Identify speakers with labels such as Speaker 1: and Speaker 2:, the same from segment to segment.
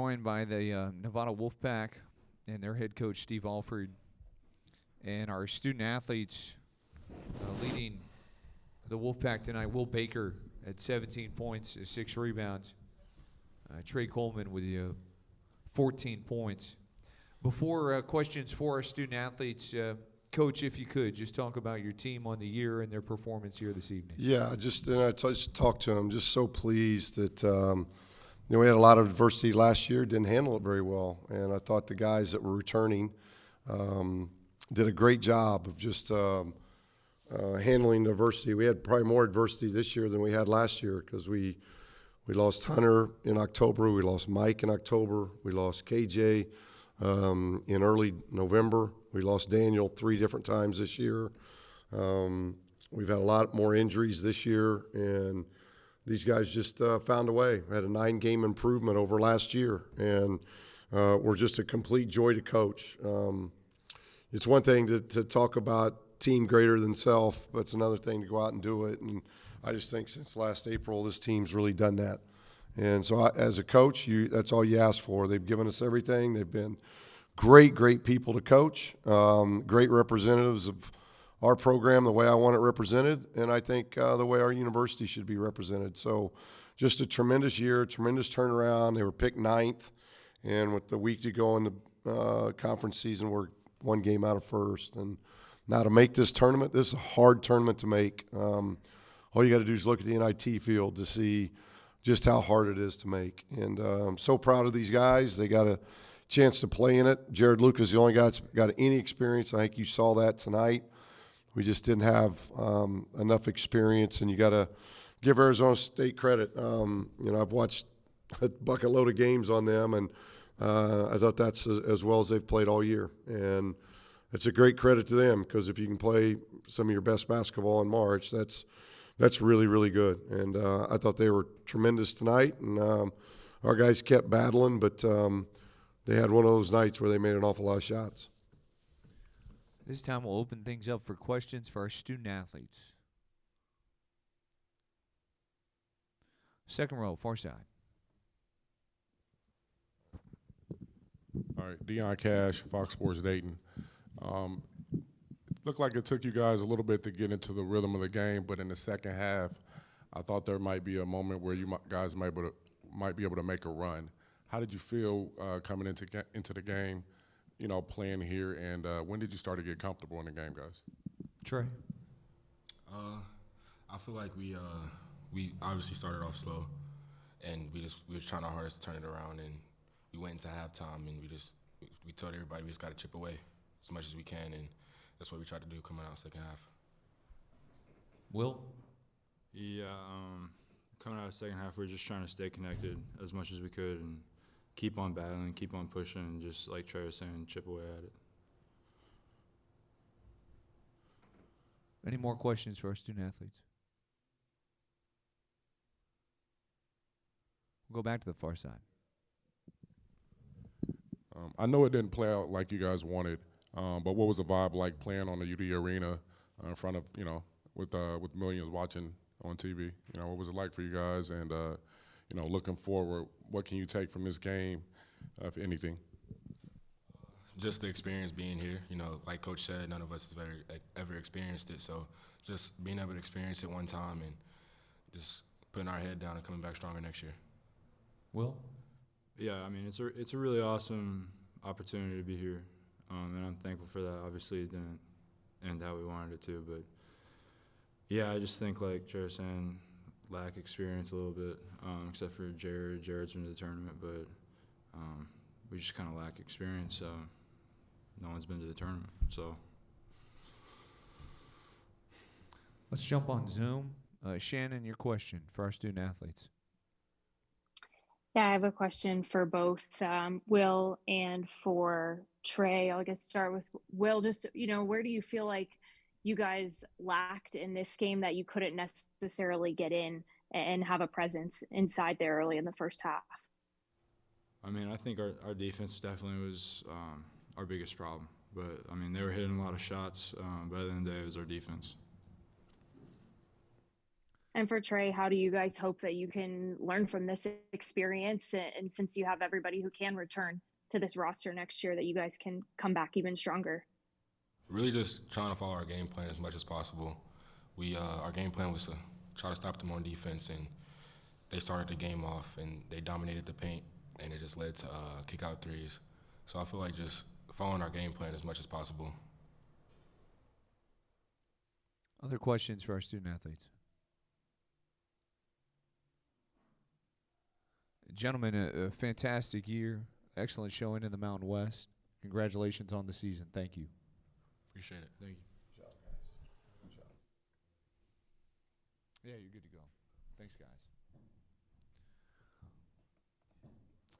Speaker 1: Joined by the Nevada Wolfpack and their head coach, Steve Alford, and our student athletes leading the Wolfpack tonight. Will Baker at 17 points, 6 rebounds. Trey Coleman with 14 points. Before questions for our student athletes, Coach, if you could, just talk about your team on the year and their performance here this evening.
Speaker 2: Yeah, I just talked to him. Just so pleased that we had a lot of adversity last year, didn't handle it very well, and I thought the guys that were returning did a great job of just handling the adversity. We had probably more adversity this year than we had last year because we lost Hunter in October, we lost Mike in October, we lost KJ in early November. We lost Daniel 3 different times this year. We've had a lot more injuries this year, and these guys just found a way. We had a 9-game improvement over last year, and we're just a complete joy to coach. It's one thing to talk about team greater than self, but it's another thing to go out and do it. And I just think since last April, this team's really done that. And so as a coach, that's all you ask for. They've given us everything. They've been great people to coach, great representatives of our program the way I want it represented, and I think the way our university should be represented. So just a tremendous year, tremendous turnaround. They were picked 9th, and with the week to go in the conference season, we're 1 game out of first. And now to make this tournament, this is a hard tournament to make. All you got to do is look at the NIT field to see just how hard it is to make. And I'm so proud of these guys. They got a chance to play in it. Jared Lucas is the only guy that's got any experience. I think you saw that tonight. We just didn't have enough experience, and you got to give Arizona State credit. I've watched a bucket load of games on them, and I thought that's as well as they've played all year. And it's a great credit to them because if you can play some of your best basketball in March, that's really, really good. And I thought they were tremendous tonight, and our guys kept battling, but they had one of those nights where they made an awful lot of shots.
Speaker 1: This time we'll open things up for questions for our student athletes. Second row, far side.
Speaker 3: All right, Deion Cash, Fox Sports Dayton. Looked like it took you guys a little bit to get into the rhythm of the game, but in the second half, I thought there might be a moment where you guys might be able to make a run. How did you feel coming into the game, playing here, and when did you start to get comfortable in the game, guys?
Speaker 1: Trey.
Speaker 4: I feel like we obviously started off slow, and we were trying our hardest to turn it around, and we went into halftime, and we told everybody we just got to chip away as much as we can, and that's what we tried to do coming out second half.
Speaker 1: Will?
Speaker 5: Yeah, coming out of the second half, we were just trying to stay connected as much as we could and keep on battling, keep on pushing, and just like Trey was saying, chip away at it.
Speaker 1: Any more questions for our student athletes? We'll go back to the far side.
Speaker 3: I know it didn't play out like you guys wanted, but what was the vibe like playing on the UD Arena in front of, with millions watching on TV? What was it like for you guys? And, looking forward, what can you take from this game, if anything?
Speaker 4: Just the experience being here. Like Coach said, none of us have ever experienced it. So just being able to experience it one time and just putting our head down and coming back stronger next year.
Speaker 1: Will?
Speaker 5: Yeah, I mean, it's a really awesome opportunity to be here, and I'm thankful for that. Obviously, it didn't end how we wanted it to, but yeah, I just think like Trey was saying, lack experience a little bit, except for Jared. Jared's been to the tournament, but we just kind of lack experience. No one's been to the tournament, so.
Speaker 1: Let's jump on Zoom. Shannon, your question for our student athletes.
Speaker 6: Yeah, I have a question for both Will and for Trey. I'll start with Will. Just, where do you feel like you guys lacked in this game that you couldn't necessarily get in and have a presence inside there early in the first half?
Speaker 5: I mean, I think our defense definitely was our biggest problem. But, I mean, they were hitting a lot of shots. But at the end of the day, it was our defense.
Speaker 6: And for Trey, how do you guys hope that you can learn from this experience? And since you have everybody who can return to this roster next year, that you guys can come back even stronger?
Speaker 4: Really just trying to follow our game plan as much as possible. Our game plan was to try to stop them on defense, and they started the game off and they dominated the paint, and it just led to kick out threes. So I feel like just following our game plan as much as possible.
Speaker 1: Other questions for our student athletes? Gentlemen, a fantastic year. Excellent showing in the Mountain West. Congratulations on the season. Thank you.
Speaker 4: Appreciate it.
Speaker 5: Thank you.
Speaker 1: Yeah, you're good to go. Thanks, guys.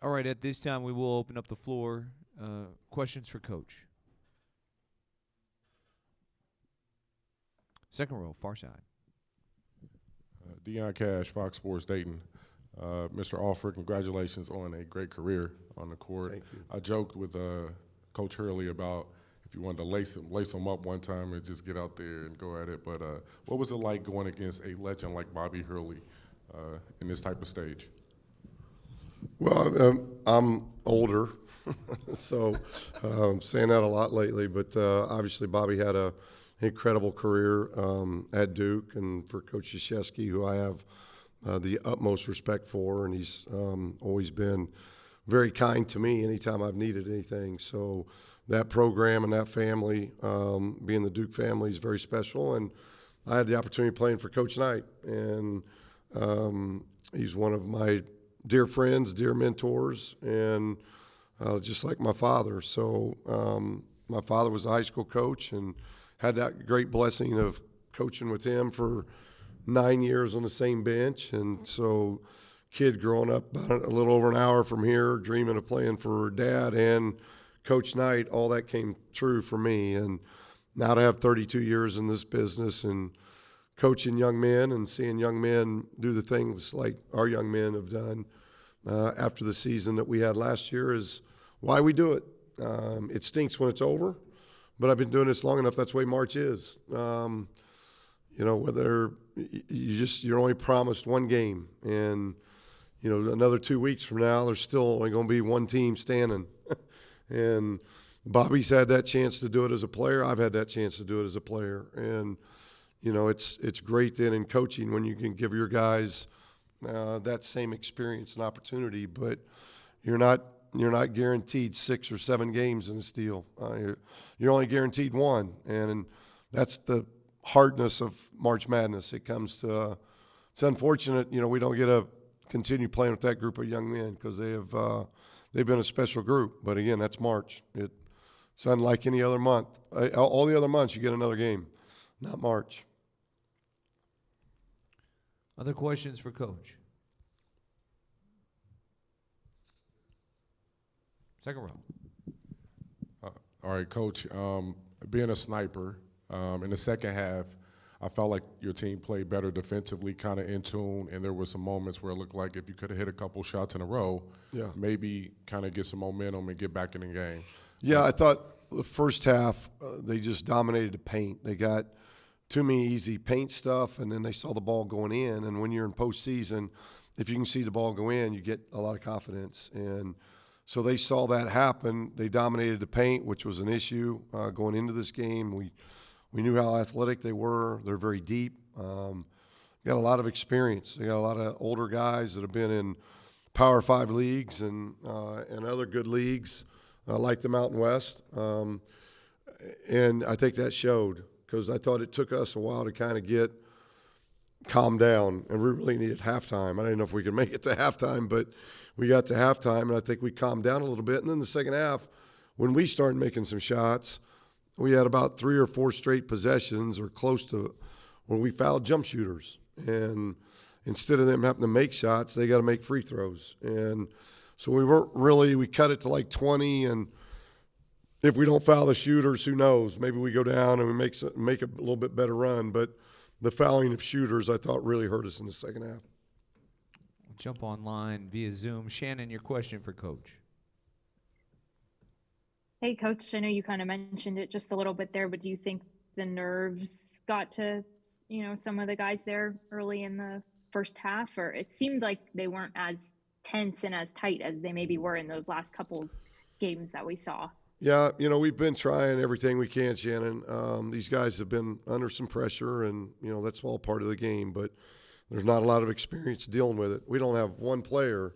Speaker 1: All right, at this time, we will open up the floor. Questions for Coach. Second row, far side.
Speaker 3: Deion Cash, Fox Sports Dayton. Mr. Alford, congratulations on a great career on the court.
Speaker 2: Thank you.
Speaker 3: I joked with Coach Hurley about if you wanted to lace him up one time and just get out there and go at it. But what was it like going against a legend like Bobby Hurley in this type of stage?
Speaker 2: Well, I'm older, so saying that a lot lately. But obviously, Bobby had an incredible career at Duke, and for Coach Krzyzewski, who I have the utmost respect for, and he's always been very kind to me anytime I've needed anything. So that program and that family, being the Duke family, is very special. And I had the opportunity of playing for Coach Knight, and he's one of my dear friends, dear mentors, and just like my father. So my father was a high school coach and had that great blessing of coaching with him for 9 years on the same bench. And so kid growing up about a little over an hour from here, dreaming of playing for Dad and Coach Knight, all that came true for me. And now to have 32 years in this business and coaching young men and seeing young men do the things like our young men have done after the season that we had last year is why we do it. It stinks when it's over, but I've been doing this long enough. That's the way March is. You know, whether you're only promised one game, and you know another 2 weeks from now there's still only going to be one team standing. And Bobby's had that chance to do it as a player. I've had that chance to do it as a player, and you know it's great then in coaching when you can give your guys that same experience and opportunity. But you're not guaranteed 6 or 7 games in this deal. You're only guaranteed one, and that's the hardness of March Madness. It comes to it's unfortunate, you know, we don't get to continue playing with that group of young men because they've been a special group. But again, that's March. It's unlike any other month. All the other months you get another game, not March.
Speaker 1: Other questions for Coach? Second row.
Speaker 3: All right, Coach, being a sniper, in the second half, I felt like your team played better defensively, kind of in tune, and there were some moments where it looked like if you could have hit a couple shots in a row, maybe kind of get some momentum and get back in the game.
Speaker 2: Yeah, I thought the first half they just dominated the paint. They got too many easy paint stuff, and then they saw the ball going in. And when you're in postseason, if you can see the ball go in, you get a lot of confidence. And so they saw that happen. They dominated the paint, which was an issue going into this game. We knew how athletic they were. They're very deep. Got a lot of experience. They got a lot of older guys that have been in Power 5 leagues and other good leagues like the Mountain West. And I think that showed because I thought it took us a while to kind of get calmed down, and we really needed halftime. I didn't know if we could make it to halftime, but we got to halftime, and I think we calmed down a little bit. And then the second half, when we started making some shots, we had about 3 or 4 straight possessions or close to where we fouled jump shooters. And instead of them having to make shots, they got to make free throws. And so we cut it to like 20. And if we don't foul the shooters, who knows? Maybe we go down and we make a little bit better run. But the fouling of shooters, I thought, really hurt us in the second half.
Speaker 1: We'll jump online via Zoom. Shannon, your question for Coach.
Speaker 6: Hey, Coach, I know you kind of mentioned it just a little bit there, but do you think the nerves got to, some of the guys there early in the first half, or it seemed like they weren't as tense and as tight as they maybe were in those last couple games that we saw?
Speaker 2: Yeah, we've been trying everything we can, Shannon. These guys have been under some pressure, and, that's all part of the game, but there's not a lot of experience dealing with it. We don't have one player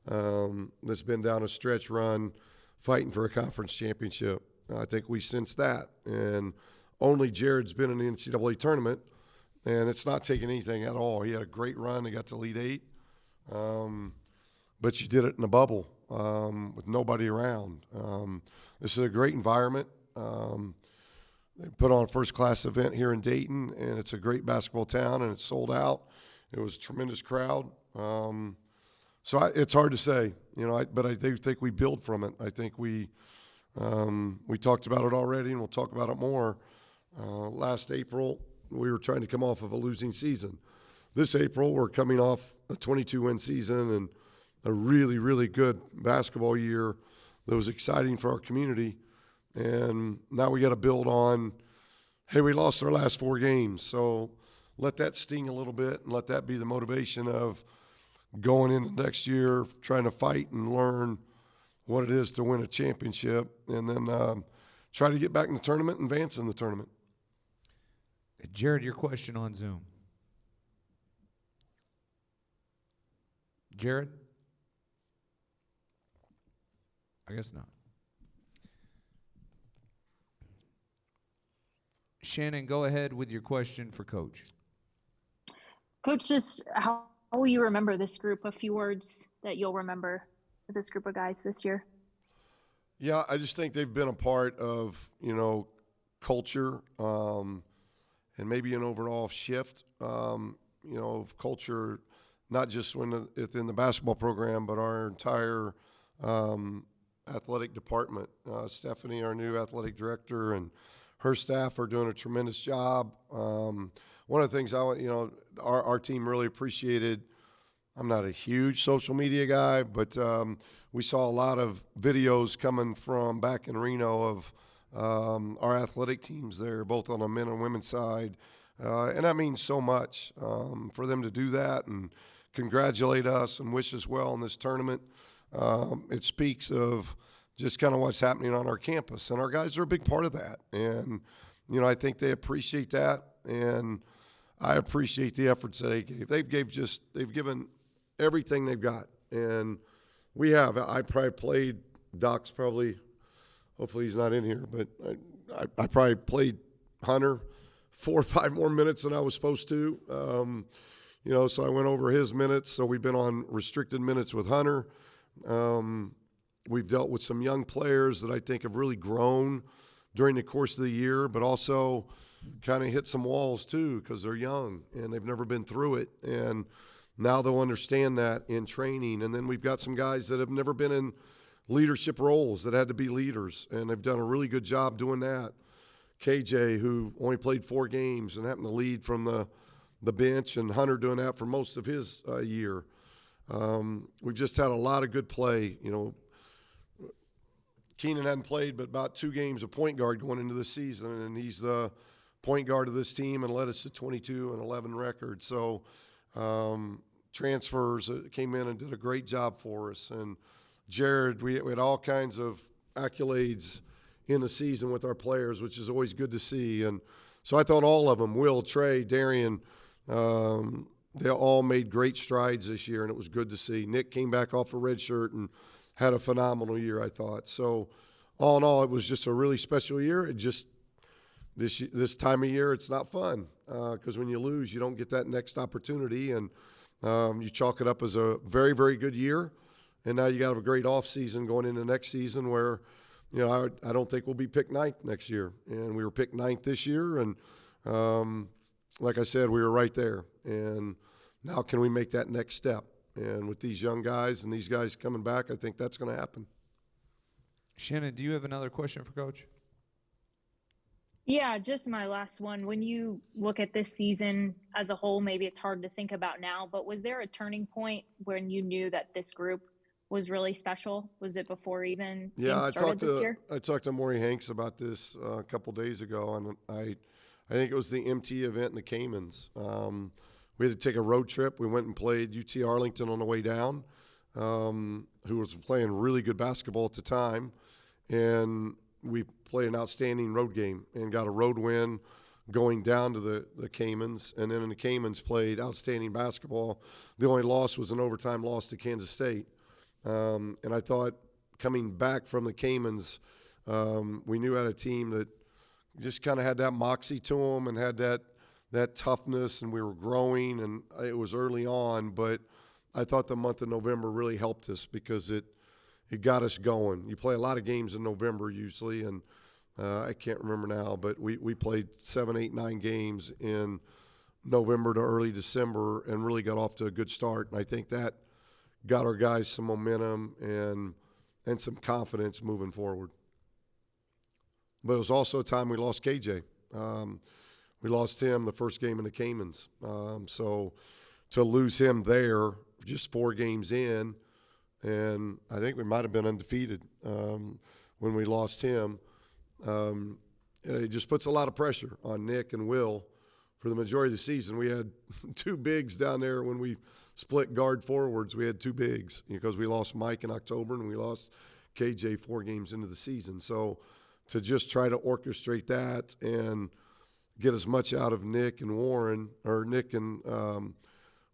Speaker 2: that's been down a stretch run fighting for a conference championship. I think we sense that. And only Jared's been in the NCAA tournament, and it's not taking anything at all. He had a great run. He got to Elite Eight. But you did it in a bubble with nobody around. This is a great environment. They put on a first-class event here in Dayton, and it's a great basketball town, and it's sold out. It was a tremendous crowd. It's hard to say, but I do think we build from it. I think we talked about it already, and we'll talk about it more. Last April, we were trying to come off of a losing season. This April, we're coming off a 22-win season and a really, really good basketball year that was exciting for our community. And now we got to build on, hey, we lost our last 4 games. So let that sting a little bit and let that be the motivation of going into next year, trying to fight and learn what it is to win a championship, and then try to get back in the tournament and advance in the tournament.
Speaker 1: Jared, your question on Zoom. Jared? I guess not. Shannon, go ahead with your question for Coach.
Speaker 6: Coach, just how will you remember this group? A few words that you'll remember for this group of guys this year?
Speaker 2: Yeah, I just think they've been a part of, culture and maybe an overall shift, of culture, not just within the basketball program, but our entire athletic department. Stephanie, our new athletic director, and her staff are doing a tremendous job. One of the things our team really appreciated, I'm not a huge social media guy, but we saw a lot of videos coming from back in Reno of our athletic teams there, both on the men and women's side. And that means so much for them to do that and congratulate us and wish us well in this tournament. It speaks of just kind of what's happening on our campus. And our guys are a big part of that. And, I think they appreciate that. And I appreciate the efforts that they gave. They've given everything they've got. And we have. I probably played, Doc's probably, hopefully he's not in here, but I probably played Hunter 4 or 5 more minutes than I was supposed to. So I went over his minutes. So we've been on restricted minutes with Hunter. We've dealt with some young players that I think have really grown during the course of the year, but also kind of hit some walls too because they're young and they've never been through it. And now they'll understand that in training. And then we've got some guys that have never been in leadership roles that had to be leaders, and they've done a really good job doing that. KJ, who only played 4 games and happened to lead from the bench, and Hunter doing that for most of his year. We've just had a lot of good play. Keenan hadn't played but about 2 games of point guard going into the season, and he's the point guard of this team and led us to 22-11 record. So transfers came in and did a great job for us. And Jared, we had all kinds of accolades in the season with our players, which is always good to see. And so I thought all of them, Will, Trey, Darian, they all made great strides this year, and it was good to see. Nick came back off a red shirt and had a phenomenal year, I thought. So all in all, it was just a really special year. It just this time of year, it's not fun because when you lose, you don't get that next opportunity, and you chalk it up as a very, very good year. And now you got a great off season going into next season where, I don't think we'll be picked 9th next year. And we were picked 9th this year, and like I said, we were right there. And now can we make that next step? And with these young guys and these guys coming back, I think that's going to happen.
Speaker 1: Shannon, do you have another question for Coach?
Speaker 6: Yeah, just my last one. When you look at this season as a whole, maybe it's hard to think about now, but was there a turning point when you knew that this group was really special? Was it before even games started this year?
Speaker 2: I talked to Maury Hanks about this a couple days ago, and I think it was the MT event in the Caymans. We had to take a road trip. We went and played UT Arlington on the way down, who was playing really good basketball at the time. And we played an outstanding road game and got a road win going down to the Caymans. And then in the Caymans played outstanding basketball. The only loss was an overtime loss to Kansas State. And I thought coming back from the Caymans, we knew had a team that just kind of had that moxie to them and had that toughness, and we were growing, and it was early on, but I thought the month of November really helped us because it got us going. You play a lot of games in November usually, and I can't remember now, but we played 7, 8, 9 games in November to early December and really got off to a good start, and I think that got our guys some momentum and some confidence moving forward. But it was also a time we lost KJ. We lost him the first game in the Caymans. So to lose him there just 4 games in, and I think we might have been undefeated when we lost him, it just puts a lot of pressure on Nick and Will. For the majority of the season, we had 2 bigs down there. When we split guard forwards, we had 2 bigs because we lost Mike in October and we lost KJ 4 games into the season. So to just try to orchestrate that and get as much out of Nick and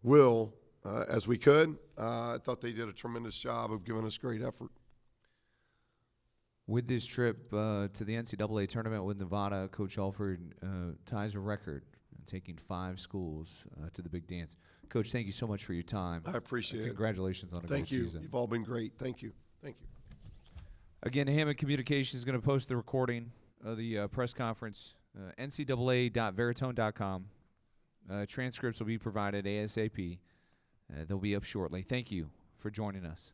Speaker 2: Will as we could, I thought they did a tremendous job of giving us great effort.
Speaker 1: With this trip to the NCAA tournament with Nevada, Coach Alford ties a record, taking 5 schools to the big dance. Coach, thank you so much for your time.
Speaker 2: I appreciate it.
Speaker 1: Congratulations on a great season.
Speaker 2: Thank you. You've all been great. Thank you. Thank you.
Speaker 1: Again, Hammond Communications is going to post the recording of the press conference, ncaa.veritone.com. Transcripts will be provided ASAP. They'll be up shortly. Thank you for joining us.